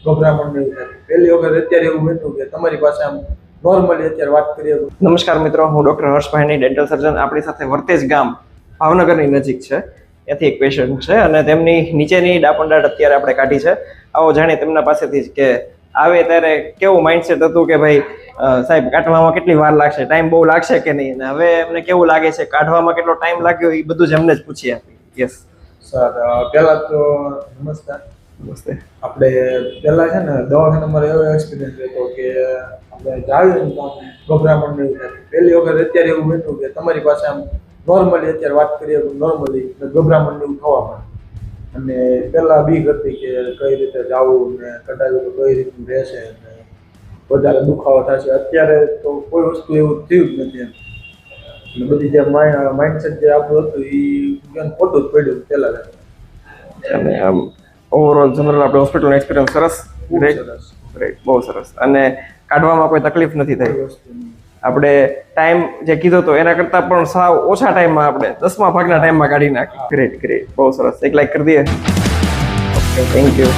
ગભરામણ નહીં થાય. પહેલી વખત અત્યારે એવું બન્યું કે તમારી પાસે આમ નોર્મલી અત્યારે વાત કરીએ. નમસ્કાર મિત્રો, હું ડોક્ટર હર્ષભાઈની ડેન્ટલ સર્જન. આપણી સાથે વર્તેજ ગામ ભાવનગરની નજીક છે, ત્યાંથી એક પેશન્ટ છે અને તેમની નીચેની ડાપણદાટ અત્યારે આપણે કાઢી છે. આવો જાણીએ તેમના પાસેથી જ કે આવે ત્યારે કેવું માઇન્ડસેટ હતું કે ભાઈ સાહેબ કાઢવામાં કેટલી વાર લાગશે, ટાઈમ બહુ લાગશે કે નહીં, અને હવે એમને કેવું લાગે છે, કાઢવામાં કેટલો ટાઈમ લાગ્યો, એ બધું જ એમને જ પૂછીએ આપી. યસ સર, પહેલા તો નમસ્કાર. નમસ્તે. આપણે પહેલા છે ને દવાખાના મારે એવો એક્સપિરિયન્સ હતો કે આપણે જાવીએ ને તો ગભરામણ નહીં થાય. પહેલી વખત અત્યારે એવું બન્યું કે તમારી પાસે આમ નોર્મલી અત્યારે વાત કરીએ તો નોર્મલી ગભરામણ એવું થવા માંડે. અને પહેલા બીક હતી કે કઈ રીતે જવું ને કઢાવ્યું તો કઈ રીતનું રહેશે ને વધારે દુખાવો થશે. અત્યારે તો કોઈ વસ્તુ એવું થયું જ નથી એમ. એટલે બધી જે માઇન્ડસેટ જે આપણું હતું એ ખોટું જ પડ્યું પહેલા. અને આમ ઓવરઓલ જનરલ આપણે હોસ્પિટલનો એક્સપિરિયન્સ સરસ. ગ્રેટ, બહુ સરસ. અને કાઢવામાં કોઈ તકલીફ નથી થઈ. આપણે ટાઈમ જે કીધો હતો એના કરતાં પણ સાવ ઓછા ટાઈમમાં આપણે 10મા ભાગના ટાઈમમાં કાઢી નાખી. ગ્રેટ, બહુ સરસ. એક લાઈક કરી દઈએ. Okay, thank you.